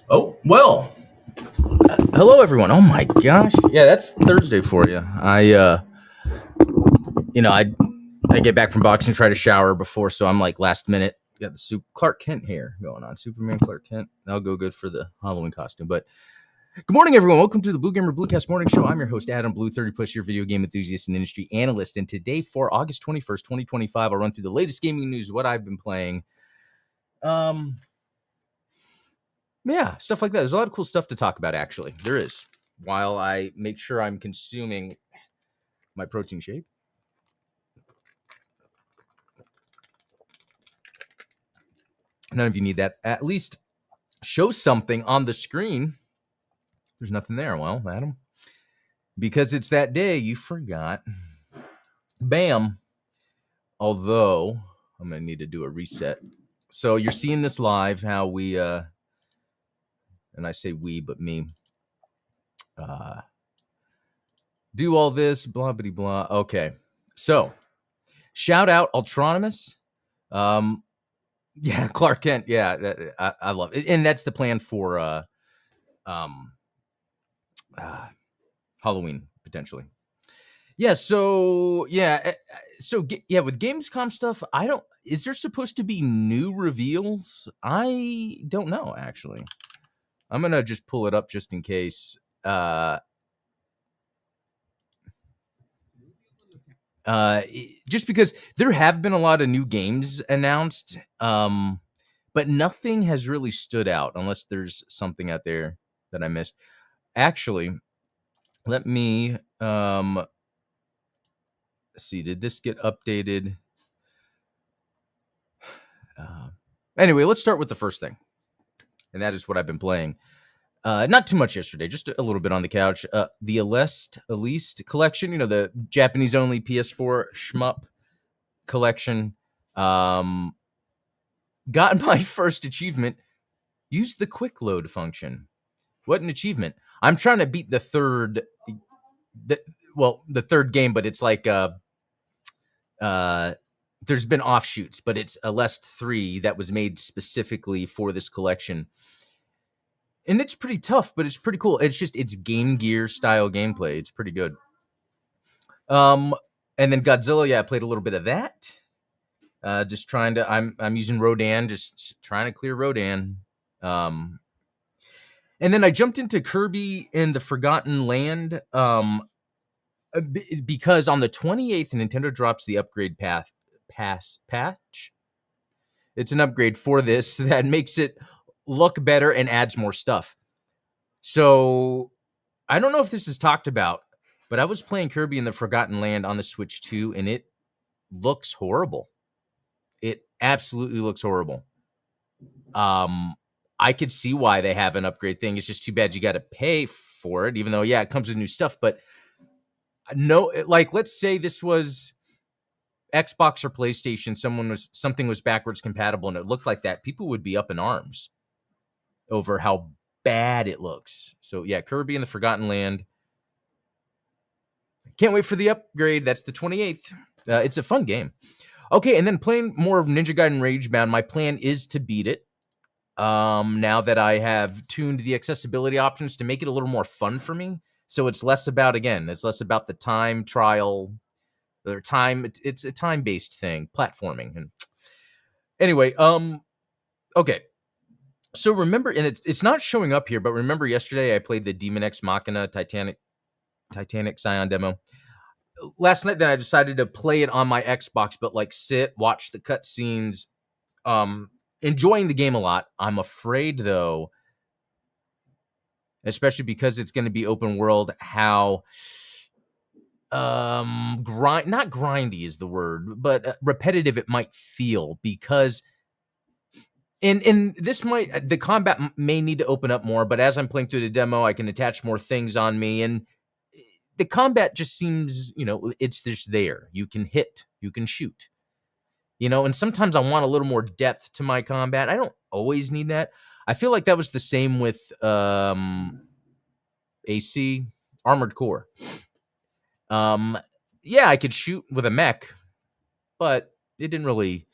Oh, well. Hello everyone. Oh my gosh. Yeah, that's Thursday for you. I get back from boxing, try to shower before, so I'm like last minute. Got the Clark Kent hair going on. Superman Clark Kent. That'll go good for the Halloween costume. But good morning, everyone. Welcome to the Blue Gamer Bluecast Morning Show. I'm your host, Adam Blue, 30 plus year video game enthusiast and industry analyst. And today, for August 21st, 2025, I'll run through the latest gaming news, what I've been playing. Yeah, stuff like that. There's a lot of cool stuff to talk about, actually. There is. While I make sure I'm consuming my protein shake. None of you need that. At least show something on the screen. There's nothing there. Well, Adam, because it's that day, you forgot. Bam. Although, I'm going to need to do a reset. So you're seeing this live, how we, and I say we, but me, do all this, blah, blah, blah. Okay. So, shout out Ultronymous. Yeah, Clark Kent. Yeah, I love it, and that's the plan for Halloween potentially. Yeah. So yeah. With Gamescom stuff, I don't. Is there supposed to be new reveals? I don't know. Actually, I'm gonna just pull it up just in case. Just because there have been a lot of new games announced, but nothing has really stood out unless there's something out there that I missed. Actually, let me see. Did this get updated? Anyway, let's start with the first thing, and that is what I've been playing. Not too much yesterday, just a little bit on the couch. The Elist collection, the Japanese only PS4 shmup collection. Got my first achievement. Use the quick load function. What an achievement. I'm trying to beat the third game, but it's like there's been offshoots, but it's Elest 3 that was made specifically for this collection. And it's pretty tough, but it's pretty cool. It's Game Gear style gameplay. It's pretty good. And then Godzilla, yeah, I played a little bit of that. Just trying to I'm using Rodan, just trying to clear Rodan. And then I jumped into Kirby in the Forgotten Land because on the 28th, Nintendo drops the upgrade patch. It's an upgrade for this that makes it look better and adds more stuff. So I don't know if this is talked about, but I was playing Kirby in the Forgotten Land on the Switch 2, and it looks horrible. It absolutely looks horrible. I could see why they have an upgrade thing. It's just too bad you got to pay for it, even though, yeah, it comes with new stuff. But no, like, let's say this was Xbox or PlayStation, something was backwards compatible and it looked like that, people would be up in arms over how bad it looks. So yeah, Kirby in the Forgotten Land. Can't wait for the upgrade. That's the 28th. It's a fun game. Okay, and then playing more of Ninja Gaiden Ragebound. My plan is to beat it. Now that I have tuned the accessibility options to make it a little more fun for me. So it's less about the time trial or time. It's a time-based thing, platforming. And anyway, okay. So remember, and it's not showing up here, but remember yesterday I played the Demon X Machina Titanic Scion demo. Last night, then I decided to play it on my Xbox, but like sit, watch the cutscenes, enjoying the game a lot. I'm afraid, though, especially because it's going to be open world, how not grindy is the word, but repetitive it might feel, because and this might, the combat may need to open up more, but as I'm playing through the demo, I can attach more things on me, and the combat just seems, it's just there. You can hit, you can shoot, and sometimes I want a little more depth to my combat. I don't always need that. I feel like that was the same with AC Armored Core. Yeah, I could shoot with a mech, but it didn't really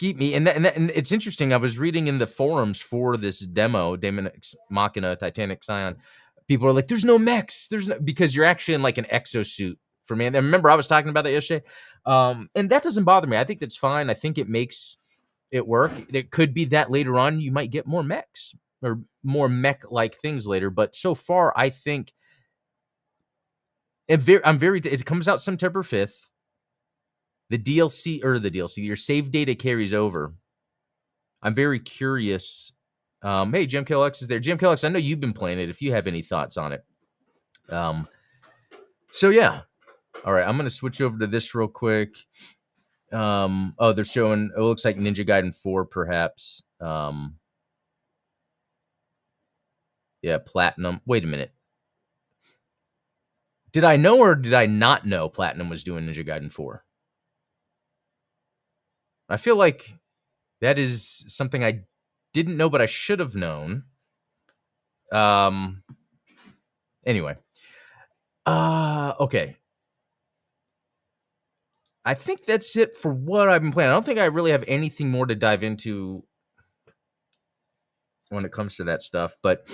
keep me. And it's interesting. I was reading in the forums for this demo, Daemon X Machina Titanic Scion. People are like, "There's no mechs. There's no," because you're actually in like an exosuit for man. And remember, I was talking about that yesterday, and that doesn't bother me. I think that's fine. I think it makes it work. It could be that later on you might get more mechs or more mech-like things later. But so far, I think I'm very. It comes out September 5th. The DLC, your save data carries over. I'm very curious. Hey, Jim KLX is there. Jim KLX, I know you've been playing it. If you have any thoughts on it. So yeah. All right, I'm going to switch over to this real quick. They're showing, it looks like Ninja Gaiden 4, perhaps. Yeah, Platinum. Wait a minute. Did I know or did I not know Platinum was doing Ninja Gaiden 4? I feel like that is something I didn't know, but I should have known. Anyway. Okay. I think that's it for what I've been playing. I don't think I really have anything more to dive into when it comes to that stuff, but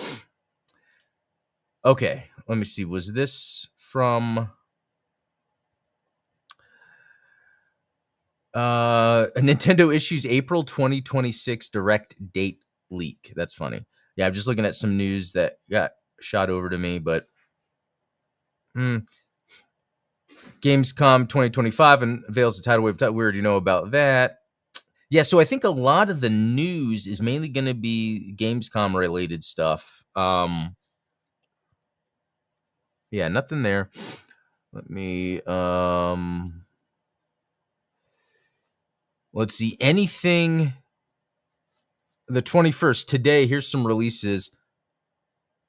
okay, let me see. Was this from Nintendo issues April 2026 direct date leak? That's funny. Yeah, I'm just looking at some news that got shot over to me, but Gamescom 2025 unveils the tidal wave. We already know about that. Yeah, so I think a lot of the news is mainly going to be Gamescom related stuff. Yeah, nothing there. Let me let's see. Anything the 21st today, here's some releases.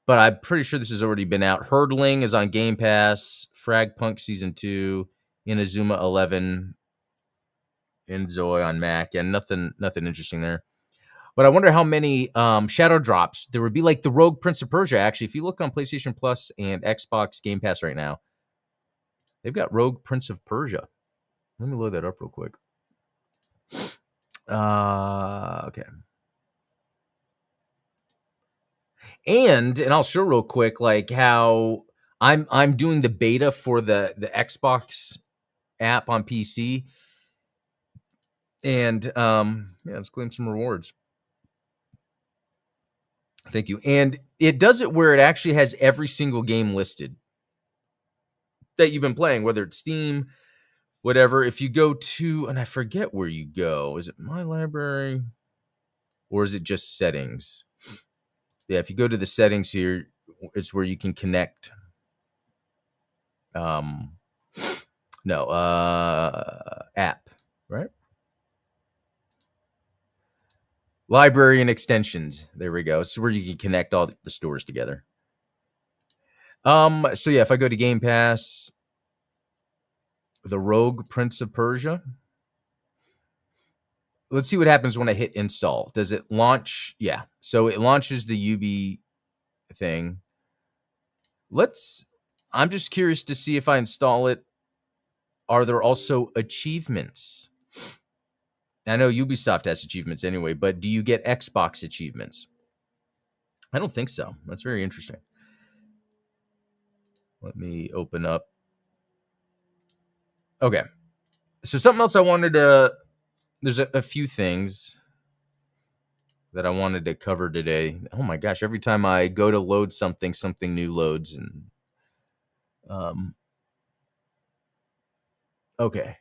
But I'm pretty sure this has already been out. Hurdling is on Game Pass. Fragpunk Season 2, Inazuma 11, and Zoe on Mac. Yeah, nothing interesting there. But I wonder how many shadow drops there would be, like the Rogue Prince of Persia. Actually, if you look on PlayStation Plus and Xbox Game Pass right now, they've got Rogue Prince of Persia. Let me load that up real quick. Okay. And I'll show real quick like how I'm doing the beta for the Xbox app on PC. And let's claim some rewards. Thank you. And it does it where it actually has every single game listed that you've been playing, whether it's Steam, whatever. If you go to, and I forget where you go, is it My Library or is it just Settings? Yeah, if you go to the settings here, it's where you can connect. App, right? Library and extensions. There we go. So where you can connect all the stores together. So yeah, if I go to Game Pass, the Rogue Prince of Persia. Let's see what happens when I hit install. Does it launch? Yeah. So it launches the UB thing. I'm just curious to see if I install it. Are there also achievements? I know Ubisoft has achievements anyway, but do you get Xbox achievements? I don't think so. That's very interesting. Let me open up. Okay. So something else I wanted to, there's a few things that I wanted to cover today. Oh my gosh, every time I go to load something, something new loads. And okay.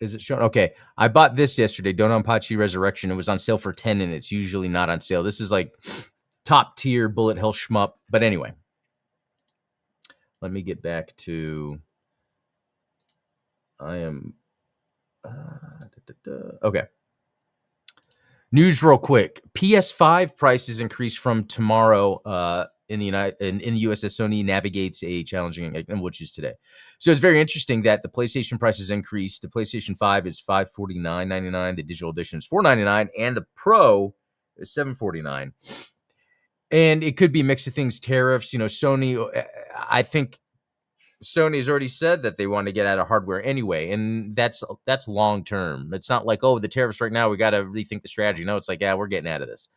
Is it showing? Okay. I bought this yesterday, Dononpachi Resurrection. It was on sale for 10 and it's usually not on sale. This is like top tier bullet hell shmup. But anyway, let me get back to, I am, okay. News real quick. PS5 prices increase from tomorrow in the US as Sony navigates a challenging, which is today. So it's very interesting that the PlayStation prices increased. The PlayStation 5 is $549.99. The digital edition is $499, and the Pro is $749. And it could be a mix of things, tariffs. You know, Sony, I think Sony's already said that they want to get out of hardware anyway, and that's long term. It's not like, oh, the tariffs right now, we got to rethink the strategy. No, it's like, yeah, we're getting out of this.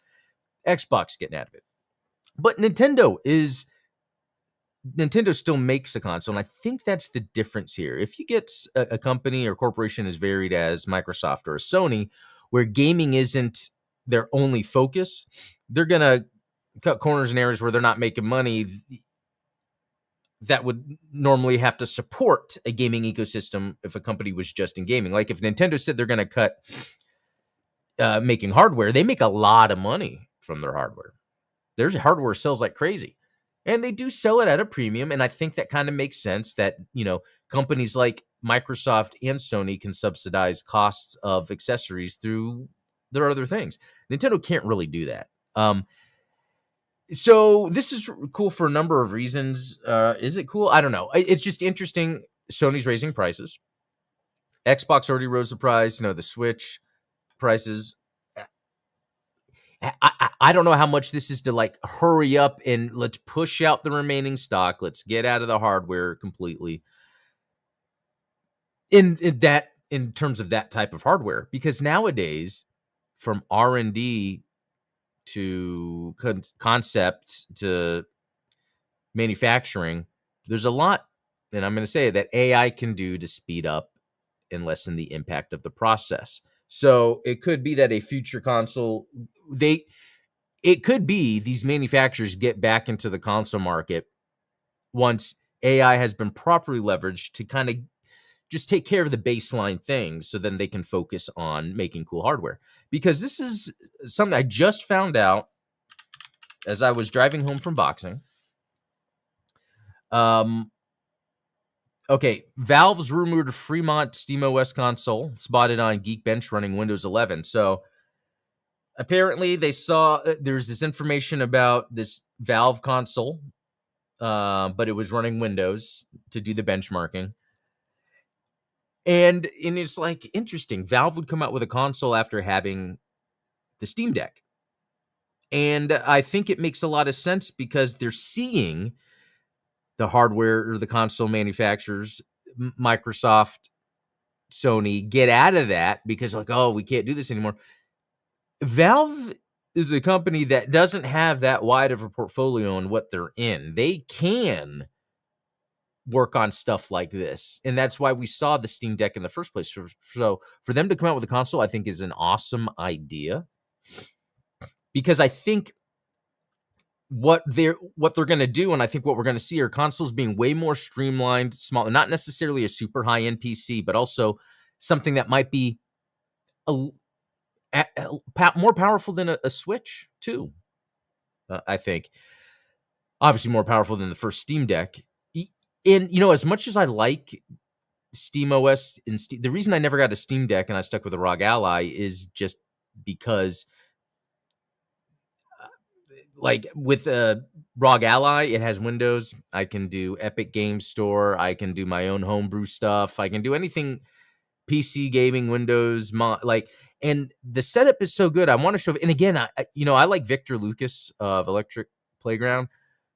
Xbox getting out of it. But Nintendo still makes a console, and I think that's the difference here. If you get a company or corporation as varied as Microsoft or a Sony, where gaming isn't their only focus, they're gonna cut corners in areas where they're not making money that would normally have to support a gaming ecosystem if a company was just in gaming. Like if Nintendo said they're going to cut making hardware, they make a lot of money from their hardware. Their hardware sells like crazy. And they do sell it at a premium. And I think that kind of makes sense that, companies like Microsoft and Sony can subsidize costs of accessories through their other things. Nintendo can't really do that. So this is cool for a number of reasons. Is it cool? I don't know. It's just interesting. Sony's raising prices. Xbox already rose the price. The Switch prices. I don't know how much this is to like hurry up and let's push out the remaining stock. Let's get out of the hardware completely. In terms of that type of hardware, because nowadays, from R&D to concept to manufacturing, there's a lot, and I'm going to say that AI can do to speed up and lessen the impact of the process. So it could be that a future console, it could be these manufacturers get back into the console market once AI has been properly leveraged to kind of just take care of the baseline things, so then they can focus on making cool hardware. Because this is something I just found out as I was driving home from boxing. Okay, Valve's rumored Fremont SteamOS console spotted on Geekbench running Windows 11. So apparently they saw there's this information about this Valve console, but it was running Windows to do the benchmarking. And it's like interesting. Valve would come out with a console after having the Steam Deck. And I think it makes a lot of sense because they're seeing the hardware or the console manufacturers, Microsoft, Sony, get out of that because like, oh, we can't do this anymore. Valve is a company that doesn't have that wide of a portfolio on what they're in. They can work on stuff like this. And that's why we saw the Steam Deck in the first place. So for them to come out with a console, I think is an awesome idea. Because I think what they're going to do, and I think what we're going to see are consoles being way more streamlined, small, not necessarily a super high-end PC, but also something that might be more powerful than a Switch, too. I think. Obviously more powerful than the first Steam Deck. And, as much as I like SteamOS, the reason I never got a Steam Deck and I stuck with a ROG Ally is just because like with ROG Ally, it has Windows. I can do Epic Games Store. I can do my own homebrew stuff. I can do anything PC gaming, Windows, and the setup is so good. I want to show. And again, I like Victor Lucas of Electric Playground.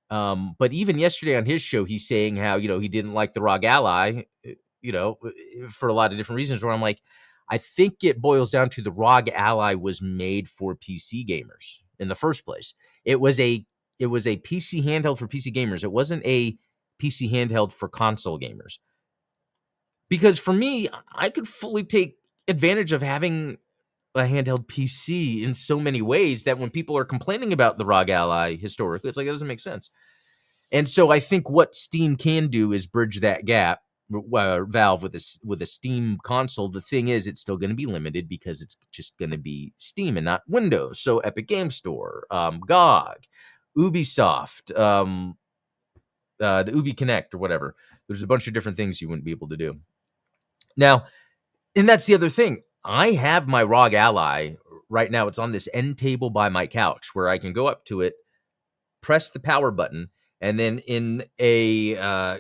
But even yesterday on his show, he's saying how he didn't like the ROG Ally, for a lot of different reasons. Where I'm like, I think it boils down to the ROG Ally was made for PC gamers in the first place. It was a PC handheld for PC gamers. It wasn't a PC handheld for console gamers. Because for me, I could fully take advantage of having a handheld PC in so many ways that when people are complaining about the ROG Ally historically, it's like, it doesn't make sense. And so I think what Steam can do is bridge that gap. Valve with a Steam console. The thing is, it's still going to be limited because it's just going to be Steam and not Windows. So Epic Game Store, GOG, Ubisoft, the Ubi Connect or whatever. There's a bunch of different things you wouldn't be able to do. Now, and that's the other thing. I have my ROG Ally right now. It's on this end table by my couch where I can go up to it, press the power button, and then in a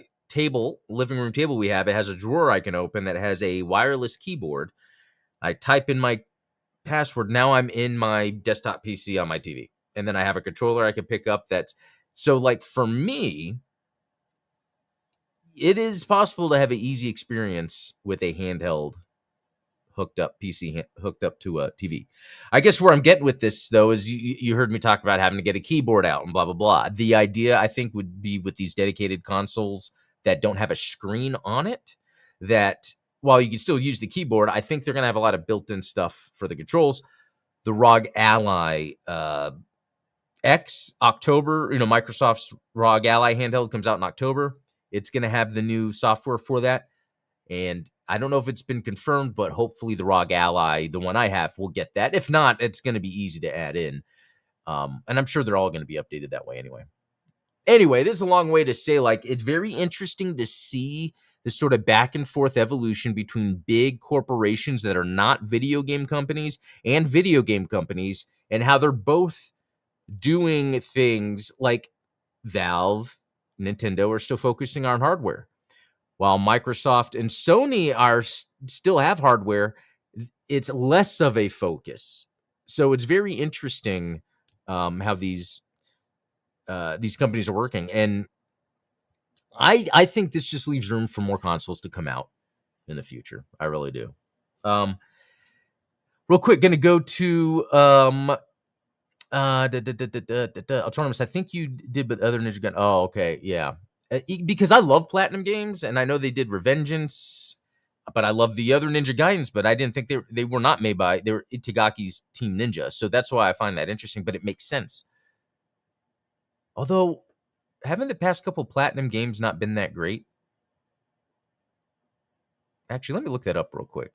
living room table we have, it has a drawer I can open that has a wireless keyboard. I type in my password. Now I'm in my desktop PC on my TV. And then I have a controller I can pick up so like for me, it is possible to have an easy experience with a handheld hooked up PC hooked up to a TV. I guess where I'm getting with this though is you heard me talk about having to get a keyboard out and blah blah blah. The idea I think would be with these dedicated consoles that don't have a screen on it, that while you can still use the keyboard, I think they're going to have a lot of built-in stuff for the controls. The ROG Ally X October, Microsoft's ROG Ally handheld comes out in October. It's going to have the new software for that. And I don't know if it's been confirmed, but hopefully the ROG Ally, the one I have, will get that. If not, it's going to be easy to add in. And I'm sure they're all going to be updated that way anyway. Anyway, this is a long way to say, like, it's very interesting to see the sort of back and forth evolution between big corporations that are not video game companies and video game companies, and how they're both doing things like Valve, Nintendo are still focusing on hardware. While Microsoft and Sony are still have hardware, it's less of a focus. So it's very interesting how these companies are working, and I think this just leaves room for more consoles to come out in the future. I really do. Real quick, going to go to Autonomous. I think you did with other Ninja Gun. Oh, okay, yeah. Because I love Platinum Games, and I know they did Revengeance, but I love the other Ninja Gaidens, but I didn't think they were not made by, they were Itagaki's Team Ninja, so that's why I find that interesting, but it makes sense. Although, haven't the past couple Platinum games not been that great? Actually, let me look that up real quick.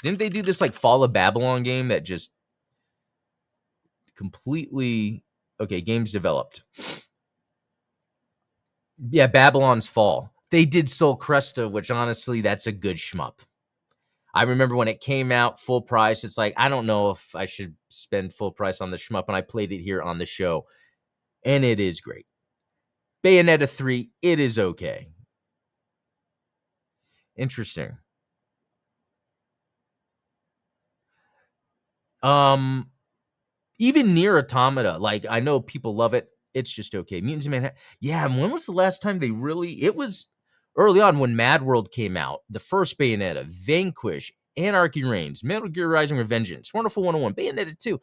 Didn't they do this like Fall of Babylon game that just completely... Okay, games developed. Yeah, Babylon's Fall. They did Soul Cresta, which honestly, that's a good shmup. I remember when it came out full price, it's like, I don't know if I should spend full price on the shmup, and I played it here on the show, and it is great. Bayonetta 3, it is okay. Interesting. Even Nier Automata, like, I know people love it. It's just okay. Mutants in Manhattan. Yeah, when was the last time they really... It was early on when Mad World came out. The first Bayonetta, Vanquish, Anarchy Reigns, Metal Gear Rising Revengeance, Wonderful 101, Bayonetta 2.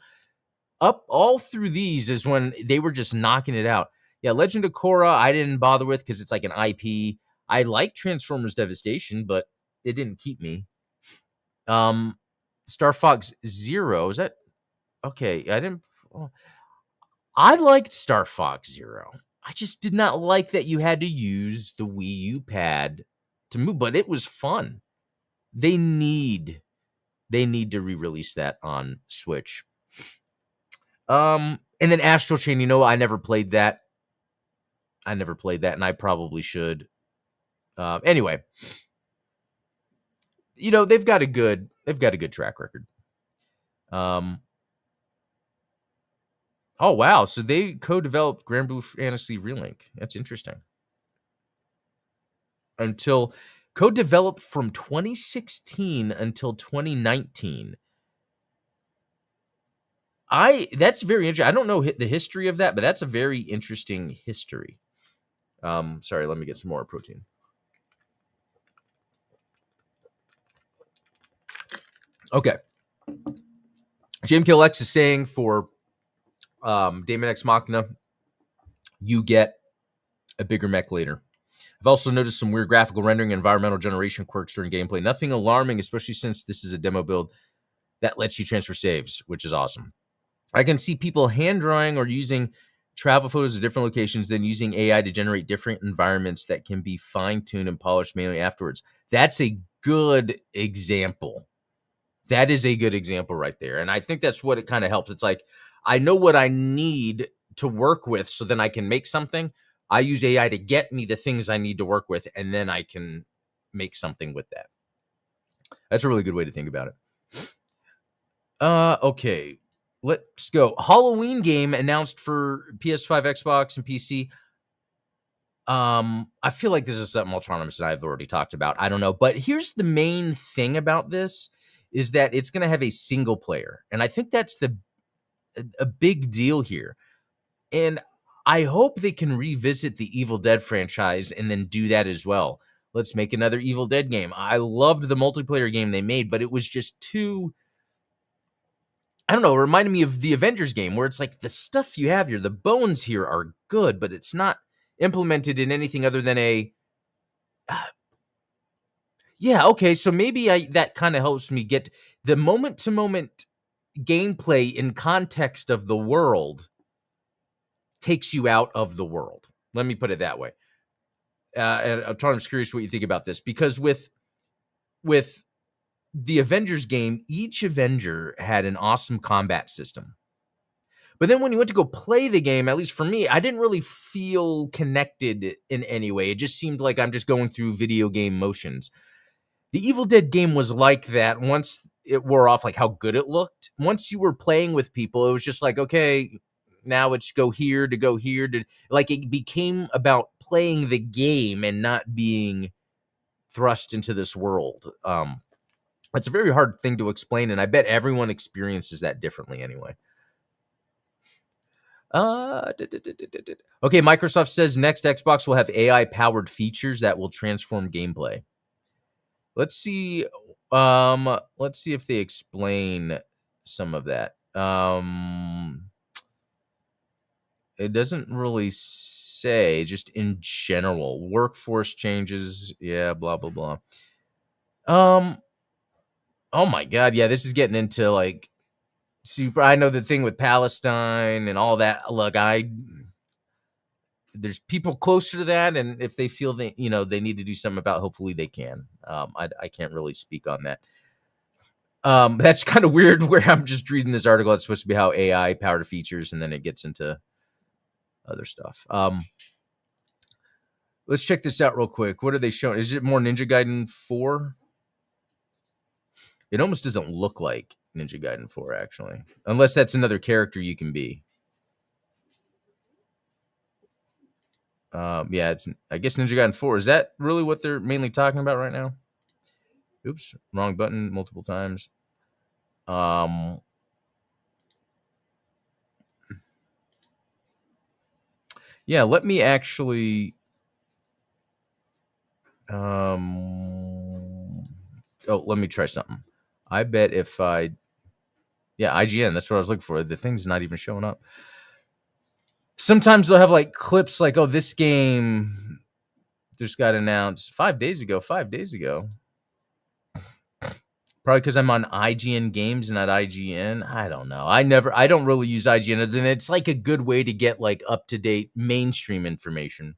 Up all through these is when they were just knocking it out. Yeah, Legend of Korra, I didn't bother with because it's like an IP. I like Transformers Devastation, but it didn't keep me. Star Fox Zero, is that... Okay, I didn't... Oh. I liked Star Fox Zero. I just did not like that you had to use the Wii U pad to move, but it was fun. They need to re-release that on Switch. And then Astral Chain, I never played that. And I probably should. Anyway, they've got a good track record. Oh, wow. So they co-developed Grand Blue Fantasy Relink. That's interesting. Co-developed from 2016 until 2019. That's very interesting. I don't know the history of that, but that's a very interesting history. Sorry, let me get some more protein. Okay. JMKLX is saying for Daemon X Machina, you get a bigger mech later. I've also noticed some weird graphical rendering and environmental generation quirks during gameplay. Nothing alarming, especially since this is a demo build that lets you transfer saves, which is awesome. I can see people hand drawing or using travel photos of different locations, then using AI to generate different environments that can be fine-tuned and polished manually afterwards. That's a good example. That is a good example right there. And I think that's what it kind of helps. It's like, I know what I need to work with, so then I can make something. I use AI to get me the things I need to work with, and then I can make something with that. That's a really good way to think about it. Okay. Let's go. Halloween game announced for PS5, Xbox, and PC. I feel like this is something Autonomous and I have already talked about. I don't know. But here's the main thing about this is that it's going to have a single player. And I think that's a big deal here. And I hope they can revisit the Evil Dead franchise and then do that as well. Let's make another Evil Dead game. I loved the multiplayer game they made, but it was just too, I don't know, it reminded me of the Avengers game where it's like the stuff you have here, the bones here are good, but it's not implemented in anything other than a yeah, okay, so maybe that kind of helps me get the moment to moment gameplay in context of the world takes you out of the world. Let me put it that way. And I'm curious what you think about this, because with the Avengers game, each Avenger had an awesome combat system. But then when you went to go play the game, at least for me, I didn't really feel connected in any way. It just seemed like I'm just going through video game motions. The Evil Dead game was like that once it wore off, like how good it looked. Once you were playing with people, it was just like, okay, now it's go here to go here to, like, it became about playing the game and not being thrust into this world. It's a very hard thing to explain, and I bet everyone experiences that differently anyway. Okay, Microsoft says next Xbox will have AI-powered features that will transform gameplay. Let's see. Let's see if they explain some of that. It doesn't really say, just in general. Workforce changes, yeah, blah blah blah. Oh my god, yeah, this is getting into like super. I know the thing with Palestine and all that. Look, there's people closer to that, and if they feel that they need to do something about, hopefully they can. I can't really speak on that. That's kind of weird. Where I'm just reading this article, it's supposed to be how AI powered features, and then it gets into other stuff. Let's check this out real quick. What are they showing? Is it more Ninja Gaiden 4? It almost doesn't look like Ninja Gaiden 4, actually, unless that's another character you can be. Yeah, it's, I guess, Ninja Gaiden 4. Is that really what they're mainly talking about right now? Oops, wrong button multiple times. Yeah, let me actually. Oh, let me try something. I bet if I. Yeah, IGN. That's what I was looking for. The thing's not even showing up. Sometimes they'll have like clips like, "Oh, this game just got announced 5 days ago." 5 days ago. Probably because I'm on IGN Games and not IGN. I don't know. I don't really use IGN. Other than it's like a good way to get like up to date mainstream information.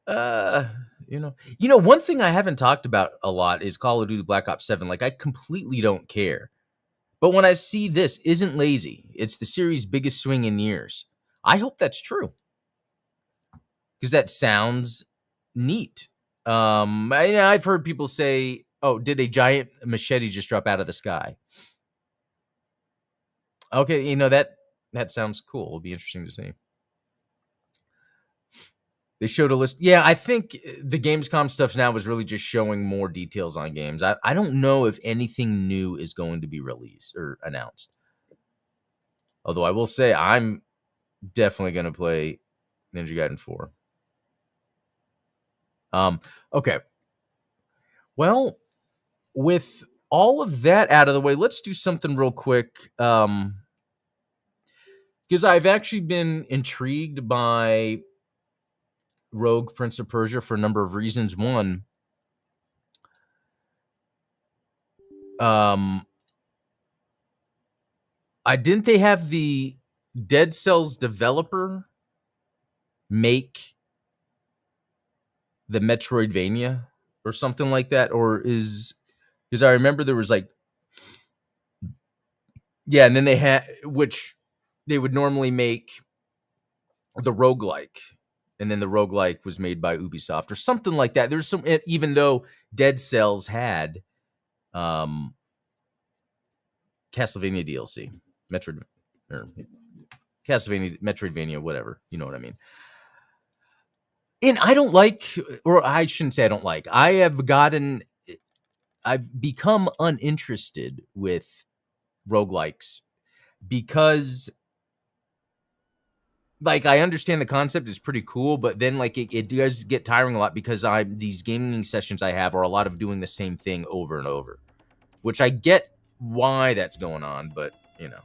One thing I haven't talked about a lot is Call of Duty Black Ops 7. Like, I completely don't care. But when I see this isn't lazy, it's the series' biggest swing in years. I hope that's true, because that sounds neat. I've heard people say, "Oh, did a giant machete just drop out of the sky?" Okay, that sounds cool. It'll be interesting to see. They showed a list. Yeah, I think the Gamescom stuff now is really just showing more details on games. I don't know if anything new is going to be released or announced. Although I will say I'm definitely going to play Ninja Gaiden 4. Okay. Well, with all of that out of the way, let's do something real quick. Because I've actually been intrigued by Rogue Prince of Persia for a number of reasons. One, didn't they have the Dead Cells developer make the Metroidvania or something like that? Or because I remember there was like, yeah, and then they had, which they would normally make the roguelike, and then the roguelike was made by Ubisoft or something like that. There's some, even though Dead Cells had Castlevania DLC, Metroid, or Castlevania, Metroidvania, whatever, you know what I mean. And I don't like, or I shouldn't say I don't like, I've become uninterested with roguelikes because like I understand the concept is pretty cool, but then like it does get tiring a lot because these gaming sessions I have are a lot of doing the same thing over and over, which I get why that's going on, but you know.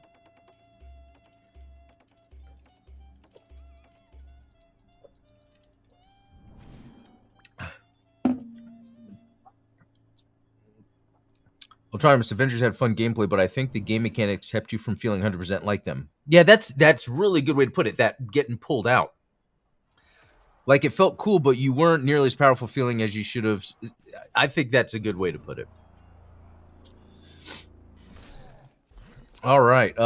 Ultramarine Avengers had fun gameplay, but I think the game mechanics kept you from feeling 100% like them. Yeah, that's really good way to put it. That getting pulled out, like it felt cool, but you weren't nearly as powerful feeling as you should have. I think that's a good way to put it. All right,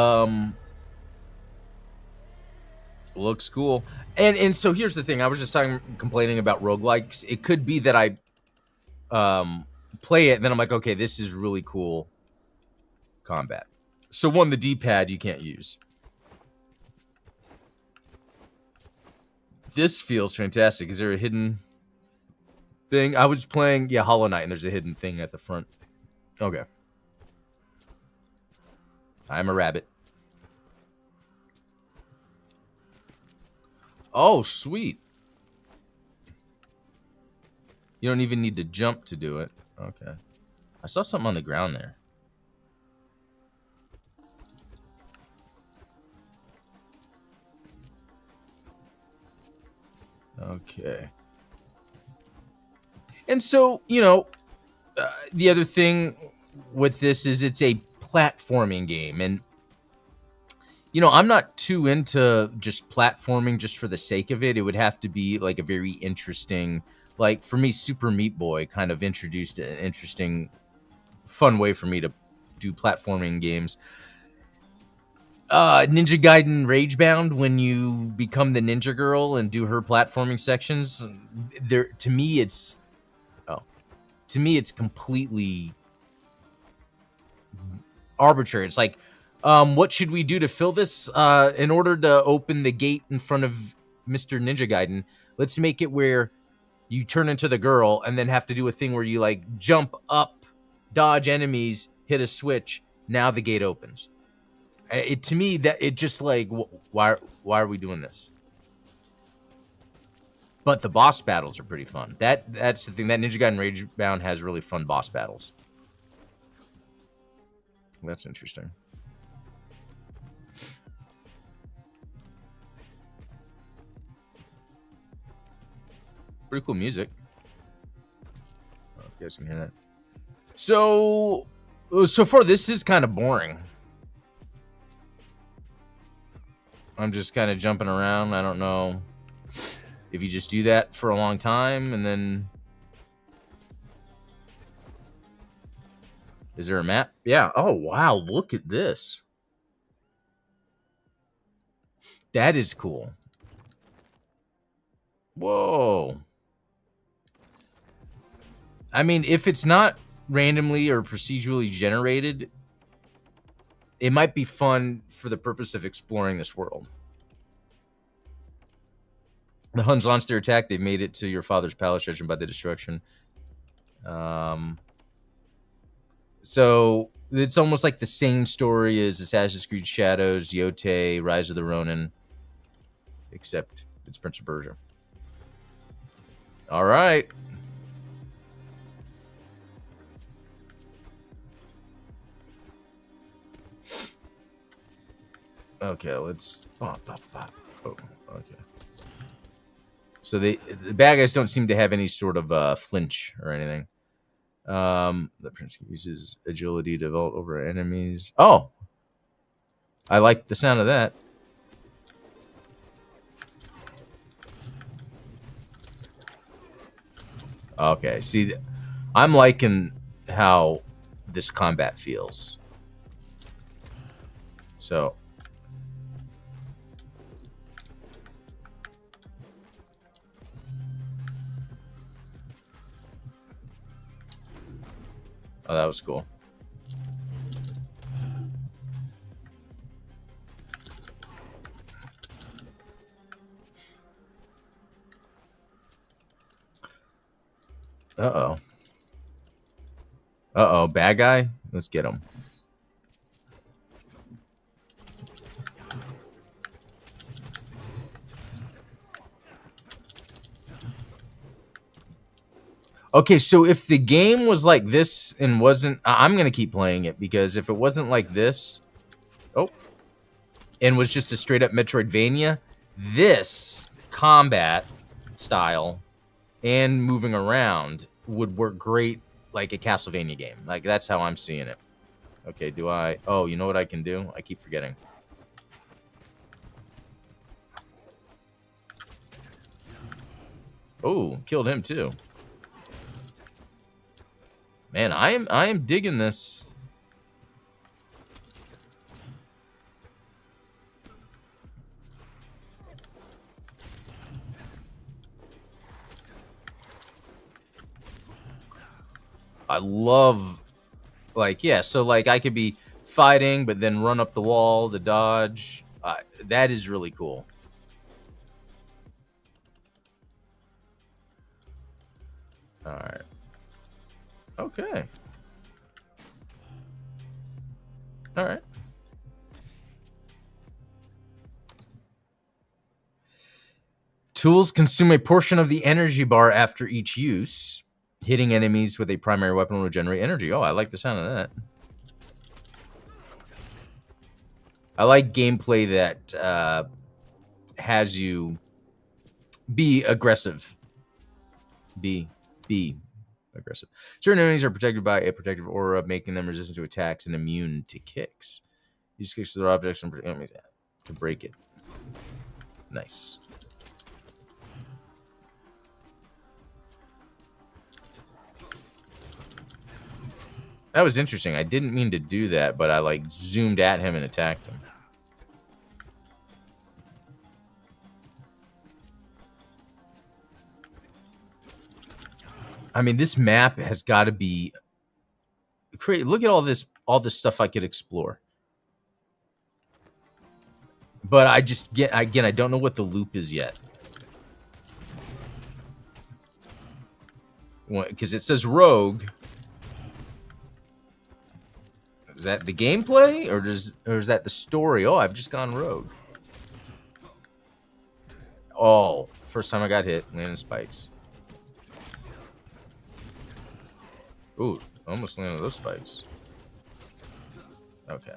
looks cool. And so here's the thing. I was just complaining about roguelikes. It could be that I play it and then I'm like, okay, this is really cool combat. So one, the D-pad you can't use. This feels fantastic. Is there a hidden thing? I was playing, Hollow Knight, and there's a hidden thing at the front. Okay. I'm a rabbit. Oh, sweet. You don't even need to jump to do it. Okay. I saw something on the ground there. Okay. And so, the other thing with this is it's a platforming game. And, I'm not too into just platforming just for the sake of it. It would have to be like a very interesting, like for me, Super Meat Boy kind of introduced an interesting, fun way for me to do platforming games. Ninja Gaiden Ragebound, when you become the ninja girl and do her platforming sections, to me it's completely arbitrary. It's like, what should we do to fill this? In order to open the gate in front of Mr. Ninja Gaiden, let's make it where you turn into the girl and then have to do a thing where you like jump up, dodge enemies, hit a switch. Now the gate opens. To me, that it just like, why are we doing this? But the boss battles are pretty fun. That's the thing. That Ninja Gaiden Ragebound has really fun boss battles. That's interesting. Pretty cool music. I don't know if you guys can hear that. So far, this is kind of boring. I'm just kind of jumping around. I don't know if you just do that for a long time and then... Is there a map? Yeah. Oh, wow. Look at this. That is cool. Whoa. I mean, if it's not randomly or procedurally generated, it might be fun for the purpose of exploring this world. The Huns launched their attack. They made it to your father's palace, judged by the destruction. So it's almost like the same story as Assassin's Creed Shadows, Yote, Rise of the Ronin, except it's Prince of Persia. All right. Okay, let's... Oh, okay. So the bad guys don't seem to have any sort of flinch or anything. The prince uses agility to vault over enemies. Oh! I like the sound of that. Okay, see, I'm liking how this combat feels. So... Oh, that was cool. Uh-oh. Uh-oh, bad guy? Let's get him. Okay, so if the game was like this and wasn't, I'm gonna keep playing it, because if it wasn't like this, oh, and was just a straight up Metroidvania, this combat style and moving around would work great like a Castlevania game. Like, that's how I'm seeing it. Okay, do I? Oh, you know what I can do? I keep forgetting. Oh, killed him too. Man, I am digging this. I love, like, yeah, so like I could be fighting but then run up the wall to dodge. That is really cool. All right. Okay. All right. Tools consume a portion of the energy bar after each use. Hitting enemies with a primary weapon will regenerate energy. Oh, I like the sound of that. I like gameplay that has you be aggressive. Be aggressive. Certain enemies are protected by a protective aura, making them resistant to attacks and immune to kicks. Use kicks to their objects and enemies to break it. Nice. That was interesting. I didn't mean to do that, but I like zoomed at him and attacked him. I mean, this map has got to be great. Look at all this stuff I could explore. But I just I don't know what the loop is yet. Because it says rogue. Is that the gameplay, or is that the story? Oh, I've just gone rogue. Oh, first time I got hit, landing spikes. Ooh, almost landed those spikes. Okay.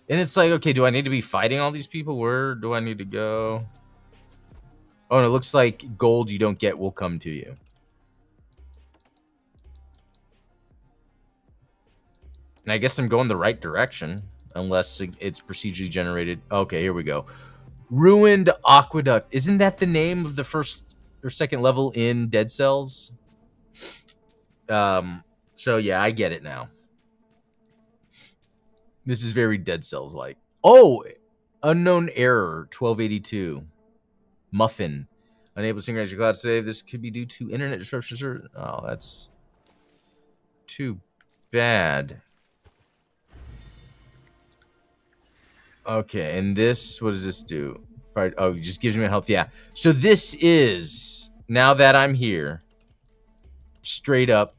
And it's like, okay, do I need to be fighting all these people? Where do I need to go? Oh, and it looks like gold you don't get will come to you. And I guess I'm going the right direction, unless it's procedurally generated. Okay, here we go. Ruined Aqueduct. Isn't that the name of the first or second level in Dead Cells? So yeah, I get it now. This is very Dead Cells-like. Oh, unknown error, 1282. Muffin. Unable to synchronize your cloud save. This could be due to internet disruptions. Oh, that's too bad. Okay, and this, what does this do? Right, oh, it just gives me health. Yeah. So this is, now that I'm here, straight up,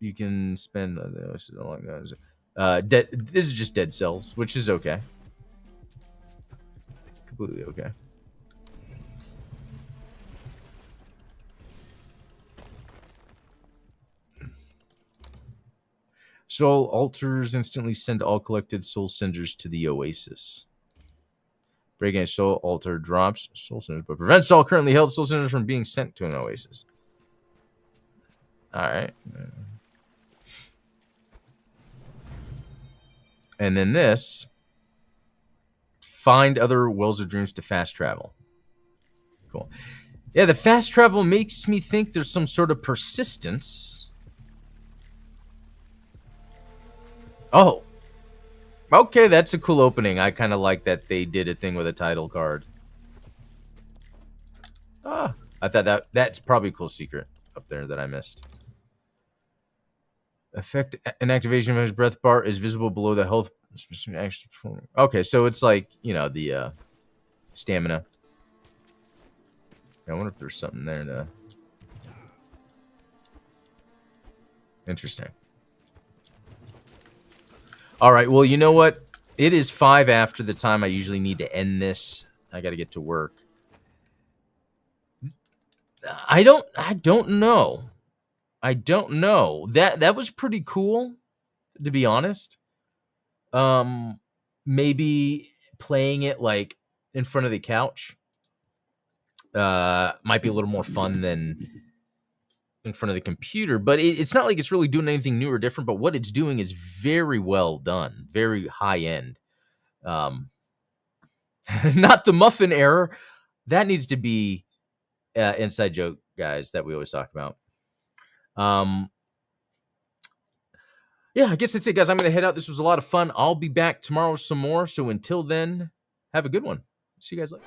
you can spend, this is just Dead Cells, which is okay. Completely okay. Soul altars instantly send all collected soul cinders to the oasis. Breaking a soul altar drops soul cinders, but prevents all currently held soul cinders from being sent to an oasis. All right. And then this, find other wells of dreams to fast travel. Cool. Yeah, the fast travel makes me think there's some sort of persistence. Oh. Okay, that's a cool opening. I kind of like that they did a thing with a title card. Ah, I thought that's probably a cool secret up there that I missed. Effect and activation of his breath bar is visible below the health. Okay, so it's like, you know, the stamina. I wonder if there's something there to... Interesting. All right, well, you know what? It is 5 after the time I usually need to end this. I got to get to work. I don't know. I don't know. That was pretty cool, to be honest. Um, maybe playing it like in front of the couch might be a little more fun than in front of the computer, but it's not like it's really doing anything new or different, but what it's doing is very well done, very high end. Um, not the muffin error. That needs to be inside joke, guys, that we always talk about. Yeah, I guess that's it, guys. I'm going to head out. This was a lot of fun. I'll be back tomorrow with some more. So until then, have a good one. See you guys later.